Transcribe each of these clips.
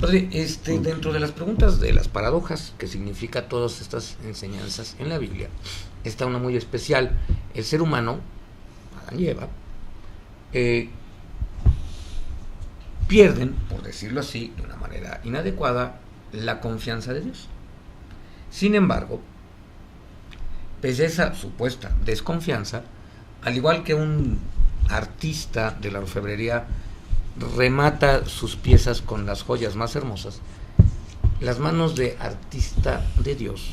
Padre, dentro de las preguntas de las paradojas que significa todas estas enseñanzas en la Biblia, está una muy especial. El ser humano, Adán y Eva, pierden, por decirlo así, de una manera inadecuada, la confianza de Dios. Sin embargo, pese a esa supuesta desconfianza, al igual que un artista de la orfebrería remata sus piezas con las joyas más hermosas, las manos de artista de Dios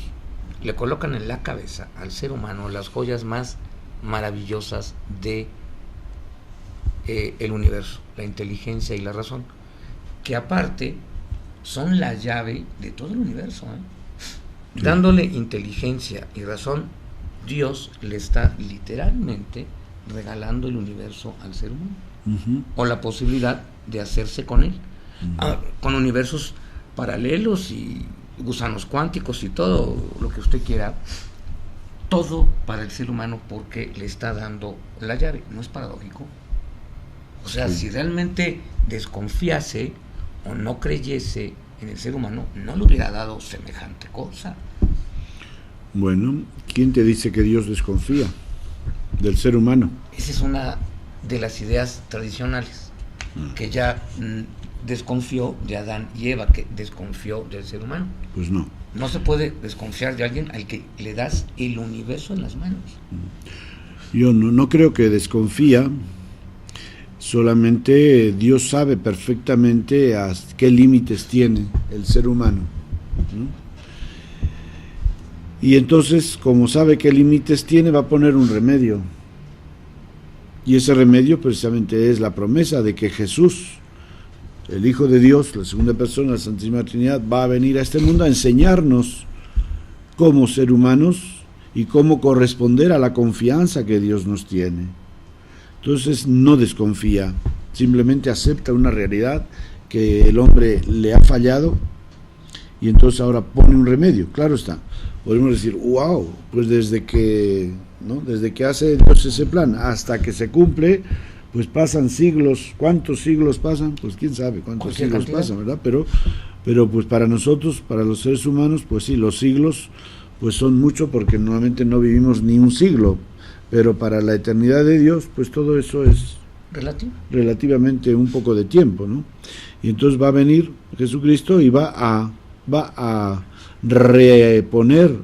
le colocan en la cabeza al ser humano las joyas más maravillosas de el universo, la inteligencia y la razón, que aparte son la llave de todo el universo, Dándole inteligencia y razón, Dios le está literalmente regalando el universo al ser humano, o la posibilidad de hacerse con él, con universos paralelos y gusanos cuánticos y todo lo que usted quiera, todo para el ser humano, porque le está dando la llave. ¿No es paradójico? O sea, si realmente desconfiase o no creyese en el ser humano, no le hubiera dado semejante cosa. Bueno, ¿quién te dice que Dios desconfía del ser humano? Esa es una de las ideas tradicionales, que ya desconfió de Adán y Eva, que desconfió del ser humano. Pues no. No se puede desconfiar de alguien al que le das el universo en las manos. Yo no creo que desconfía, solamente Dios sabe perfectamente a qué límites tiene el ser humano, ¿no? Y entonces, como sabe qué límites tiene, va a poner un remedio. Y ese remedio precisamente es la promesa de que Jesús, el Hijo de Dios, la segunda persona de la Santísima Trinidad, va a venir a este mundo a enseñarnos cómo ser humanos y cómo corresponder a la confianza que Dios nos tiene. Entonces no desconfía, simplemente acepta una realidad, que el hombre le ha fallado, y entonces ahora pone un remedio. Claro está, podemos decir, wow, pues desde que hace Dios ese plan hasta que se cumple, pues pasan siglos. ¿Cuántos siglos pasan? Pues quién sabe cuántos siglos pasan, ¿verdad? Pero pues para nosotros, para los seres humanos, pues sí, los siglos pues son mucho, porque normalmente no vivimos ni un siglo, pero para la eternidad de Dios, pues todo eso es relativamente un poco de tiempo, ¿no? Y entonces va a venir Jesucristo y va a reponer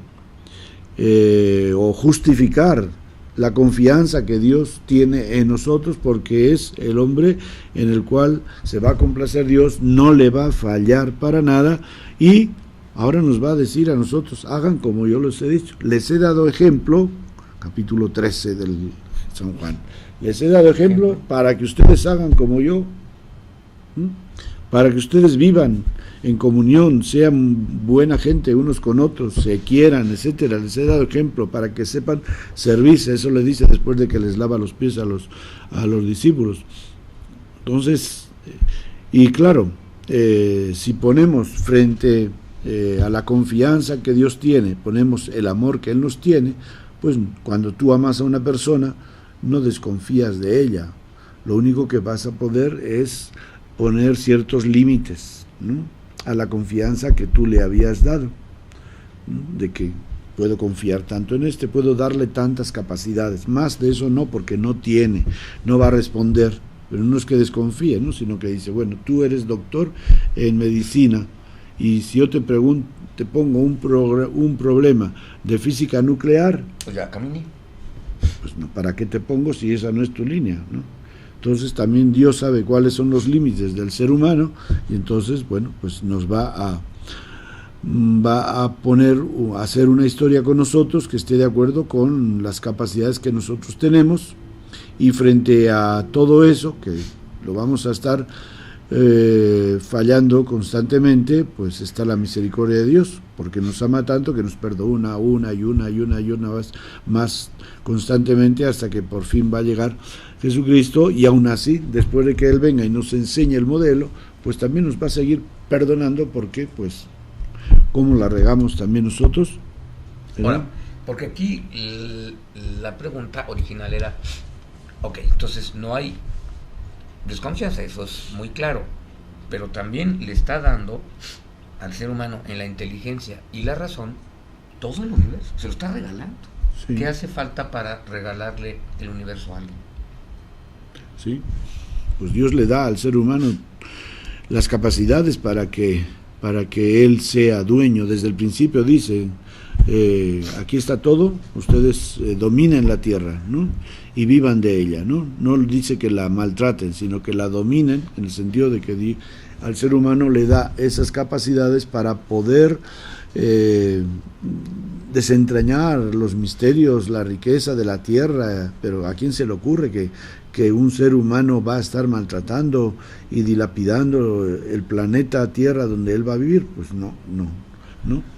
o justificar la confianza que Dios tiene en nosotros, porque es el hombre en el cual se va a complacer Dios, no le va a fallar para nada, y ahora nos va a decir a nosotros, hagan como yo les he dicho. Les he dado ejemplo, capítulo 13 del San Juan, les he dado ejemplo para que ustedes hagan como yo, para que ustedes vivan en comunión, sean buena gente unos con otros, se quieran, etcétera. Les he dado ejemplo para que sepan servirse. Eso le dice después de que les lava los pies a los discípulos. Entonces, y claro, si ponemos frente a la confianza que Dios tiene, ponemos el amor que Él nos tiene, pues cuando tú amas a una persona, no desconfías de ella. Lo único que vas a poder es poner ciertos límites, ¿no?, a la confianza que tú le habías dado, ¿no?, de que puedo confiar tanto en puedo darle tantas capacidades. Más de eso no, porque no va a responder. Pero no es que desconfíe, ¿no?, sino que dice, bueno, tú eres doctor en medicina, y si yo te pongo un problema de física nuclear, pues ya caminé. Pues no, ¿para qué te pongo si esa no es tu línea, ¿no? Entonces también Dios sabe cuáles son los límites del ser humano, y entonces, bueno, pues nos va a poner, a hacer una historia con nosotros que esté de acuerdo con las capacidades que nosotros tenemos, y frente a todo eso, que lo vamos a estar fallando constantemente, pues está la misericordia de Dios, porque nos ama tanto que nos perdona una y una vez más constantemente, hasta que por fin va a llegar Jesucristo, y aún así, después de que Él venga y nos enseñe el modelo, pues también nos va a seguir perdonando, porque pues como la regamos también nosotros, ¿verdad? Bueno, porque aquí la pregunta original era, ok, entonces no hay desconfianza, eso es muy claro, pero también le está dando al ser humano en la inteligencia y la razón todo el universo, se lo está regalando. Sí. ¿Qué hace falta para regalarle el universo a alguien? Sí, pues Dios le da al ser humano las capacidades para que él sea dueño. Desde el principio dice, aquí está todo, ustedes dominen la tierra, ¿no? Y vivan de ella, ¿no? No dice que la maltraten, sino que la dominen, en el sentido de que al ser humano le da esas capacidades para poder desentrañar los misterios, la riqueza de la tierra. Pero ¿a quién se le ocurre que un ser humano va a estar maltratando y dilapidando el planeta Tierra donde él va a vivir? Pues no.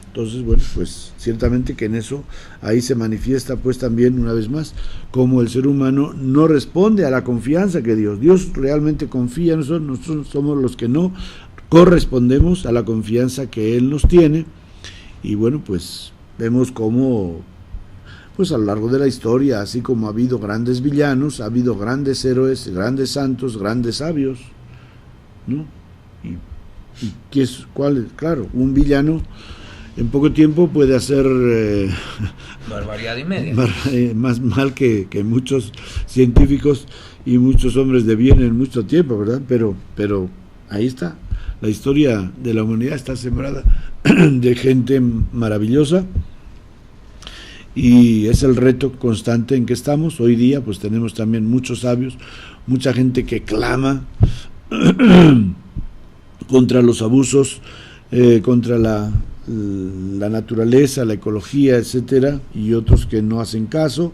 Entonces, bueno, pues ciertamente que en eso ahí se manifiesta pues también una vez más cómo el ser humano no responde a la confianza que Dios realmente confía en nosotros somos los que no correspondemos a la confianza que Él nos tiene. Y bueno, pues vemos cómo pues a lo largo de la historia, así como ha habido grandes villanos, ha habido grandes héroes, grandes santos, grandes sabios, ¿no? Y claro, un villano en poco tiempo puede hacer barbaridad y media, más mal que muchos científicos y muchos hombres de bien en mucho tiempo, ¿verdad? Pero ahí está, la historia de la humanidad está sembrada de gente maravillosa, y es el reto constante en que estamos. Hoy día pues tenemos también muchos sabios, mucha gente que clama contra los abusos, contra la naturaleza, la ecología, etcétera, y otros que no hacen caso.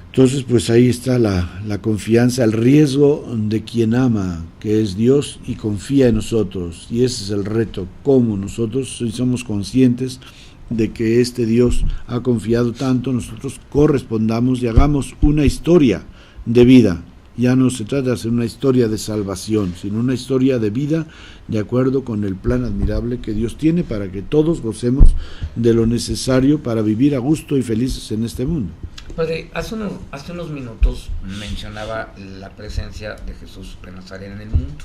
Entonces pues ahí está la confianza, el riesgo de quien ama, que es Dios, y confía en nosotros. Y ese es el reto, cómo nosotros, si somos conscientes de que este Dios ha confiado tanto, nosotros correspondamos y hagamos una historia de vida. Ya no se trata de hacer una historia de salvación, sino una historia de vida de acuerdo con el plan admirable que Dios tiene para que todos gocemos de lo necesario para vivir a gusto y felices en este mundo. Padre, hace unos minutos mencionaba la presencia de Jesús de Nazaret en el mundo,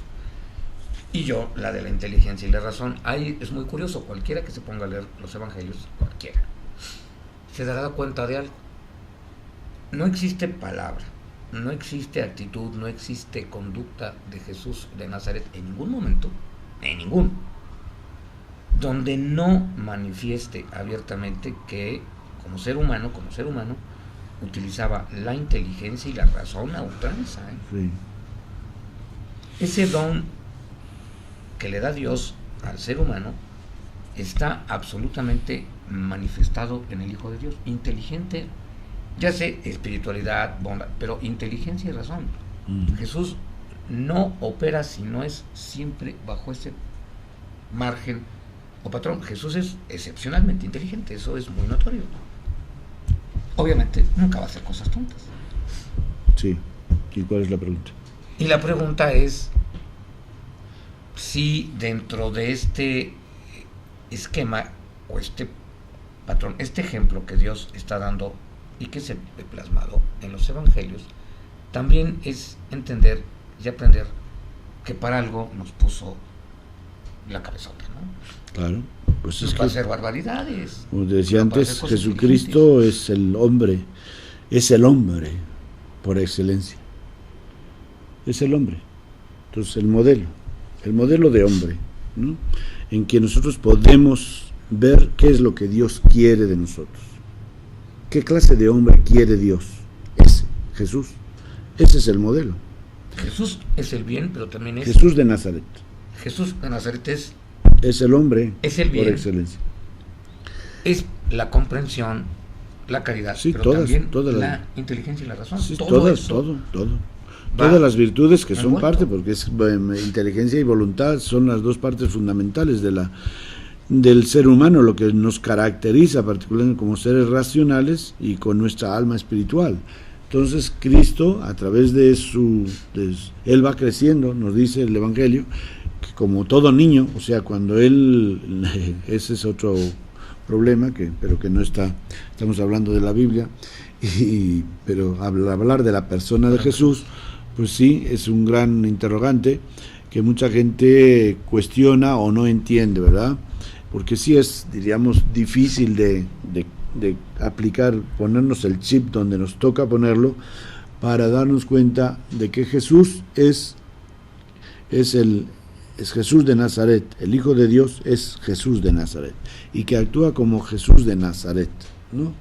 y yo la de la inteligencia y la razón. Ahí es muy curioso, cualquiera que se ponga a leer los evangelios, cualquiera, se dará cuenta de algo. No existe palabra, no existe actitud, no existe conducta de Jesús de Nazaret en ningún momento, en ninguno, donde no manifieste abiertamente que como ser humano, utilizaba la inteligencia y la razón a ultranza. Sí. Ese don que le da Dios al ser humano está absolutamente manifestado en el Hijo de Dios, inteligente, ya sé, espiritualidad, bondad, pero inteligencia y razón. Jesús no opera si no es siempre bajo ese margen o patrón. Jesús es excepcionalmente inteligente, eso es muy notorio. Obviamente nunca va a hacer cosas tontas. Sí. ¿Y cuál es la pregunta? Y la pregunta es si dentro de este esquema o este patrón, este ejemplo que Dios está dando y que se ve plasmado en los evangelios, también es entender y aprender que para algo nos puso la cabezota, ¿no? Claro, pues es para hacer barbaridades. Como decía antes, Jesucristo es el hombre por excelencia. Es el hombre. Entonces el modelo de hombre, ¿no? En que nosotros podemos ver qué es lo que Dios quiere de nosotros. ¿Qué clase de hombre quiere Dios? Jesús. Ese es el modelo. Jesús es el bien, pero también es... Jesús de Nazaret. Jesús de Nazaret es el hombre, es el bien, por excelencia. Es la comprensión, la caridad, sí, pero también la inteligencia y la razón. Sí, todo. Todas las virtudes que son parte, porque es inteligencia y voluntad son las dos partes fundamentales del ser humano, lo que nos caracteriza particularmente como seres racionales y con nuestra alma espiritual. Entonces Cristo, a través de Él va creciendo, nos dice el Evangelio, que como todo niño, o sea, cuando ese es otro problema, pero que no estamos hablando de la Biblia, pero hablar de la persona de Jesús, pues sí, es un gran interrogante, que mucha gente cuestiona o no entiende, ¿verdad? Porque sí es, diríamos, difícil de aplicar, ponernos el chip donde nos toca ponerlo, para darnos cuenta de que Jesús es Jesús de Nazaret, el Hijo de Dios es Jesús de Nazaret, y que actúa como Jesús de Nazaret, ¿no?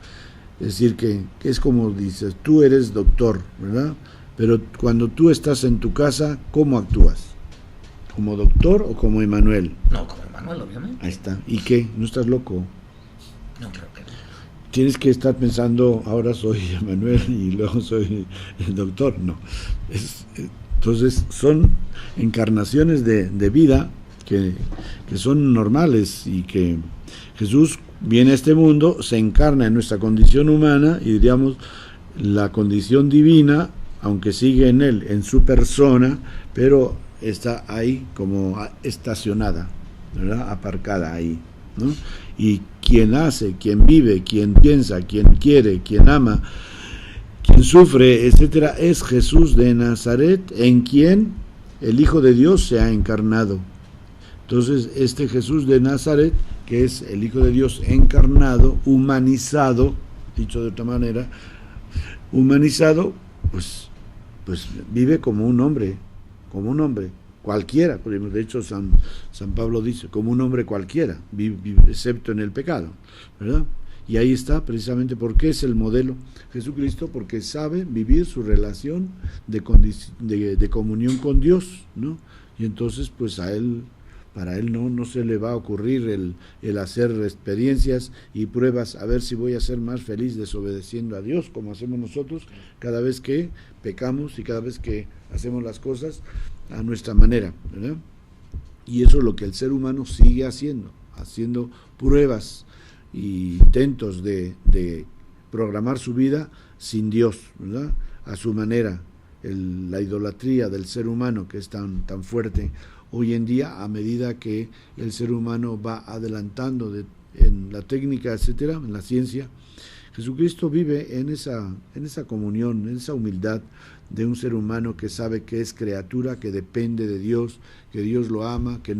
Es decir, que es como dices, tú eres doctor, ¿verdad? Pero cuando tú estás en tu casa, ¿cómo actúas? ¿Como doctor o como Emmanuel? No, como Emmanuel, obviamente. Ahí está. ¿Y qué? ¿No estás loco? No creo que no. Tienes que estar pensando, ahora soy Emmanuel y luego soy el doctor. No. Entonces son encarnaciones de vida que son normales, y que Jesús viene a este mundo, se encarna en nuestra condición humana, y diríamos la condición divina, aunque sigue en él, en su persona, pero está ahí como estacionada, ¿verdad? Aparcada ahí, ¿no? Y quien hace, quien vive, quien piensa, quien quiere, quien ama, quien sufre, etcétera, es Jesús de Nazaret, en quien el Hijo de Dios se ha encarnado. Entonces, este Jesús de Nazaret, que es el Hijo de Dios encarnado, humanizado, dicho de otra manera, humanizado, pues vive como un hombre cualquiera. De hecho, San Pablo dice, como un hombre cualquiera, excepto en el pecado, ¿verdad? Y ahí está, precisamente, porque es el modelo Jesucristo, porque sabe vivir su relación de comunión con Dios, ¿no? Y entonces, pues para él no se le va a ocurrir el hacer experiencias y pruebas a ver si voy a ser más feliz desobedeciendo a Dios, como hacemos nosotros cada vez que pecamos y cada vez que hacemos las cosas a nuestra manera, ¿verdad? Y eso es lo que el ser humano sigue haciendo pruebas y intentos de programar su vida sin Dios, ¿verdad? A su manera. La idolatría del ser humano, que es tan fuerte hoy en día, a medida que el ser humano va adelantando en la técnica, etcétera, en la ciencia. Jesucristo vive en esa comunión, en esa humildad de un ser humano que sabe que es criatura, que depende de Dios, que Dios lo ama, que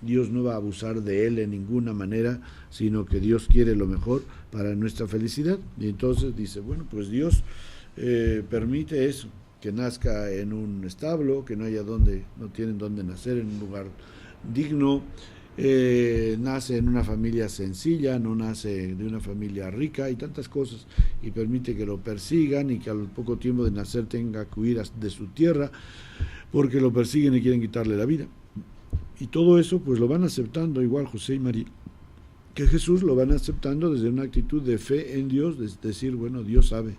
Dios no va a abusar de él en ninguna manera, sino que Dios quiere lo mejor para nuestra felicidad. Y entonces dice, bueno, pues Dios permite eso, que nazca en un establo, que no tienen dónde nacer, en un lugar digno, nace en una familia sencilla, no nace de una familia rica y tantas cosas, y permite que lo persigan y que al poco tiempo de nacer tenga que huir de su tierra porque lo persiguen y quieren quitarle la vida. Y todo eso pues lo van aceptando, igual José y María, que Jesús lo van aceptando desde una actitud de fe en Dios, de decir, bueno, Dios sabe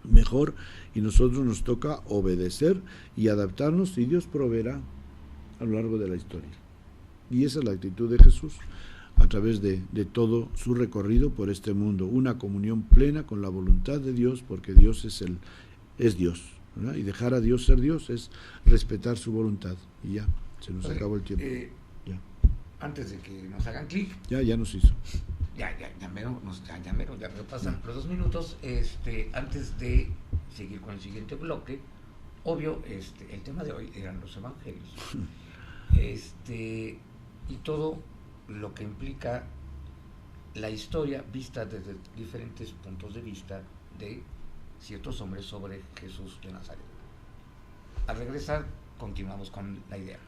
mejor y nosotros nos toca obedecer y adaptarnos, y Dios proveerá a lo largo de la historia. Y esa es la actitud de Jesús a través de todo su recorrido por este mundo, una comunión plena con la voluntad de Dios, porque Dios es Dios, ¿verdad? Y dejar a Dios ser Dios es respetar su voluntad. Y ya, se nos acabó el tiempo. Ya. Antes de que nos hagan clic. Ya nos hizo. Ya mero pasan los 2 minutos. Antes de seguir con el siguiente bloque, obvio, el tema de hoy eran los evangelios. Y todo lo que implica la historia vista desde diferentes puntos de vista de ciertos hombres sobre Jesús de Nazaret. Al regresar, continuamos con la idea.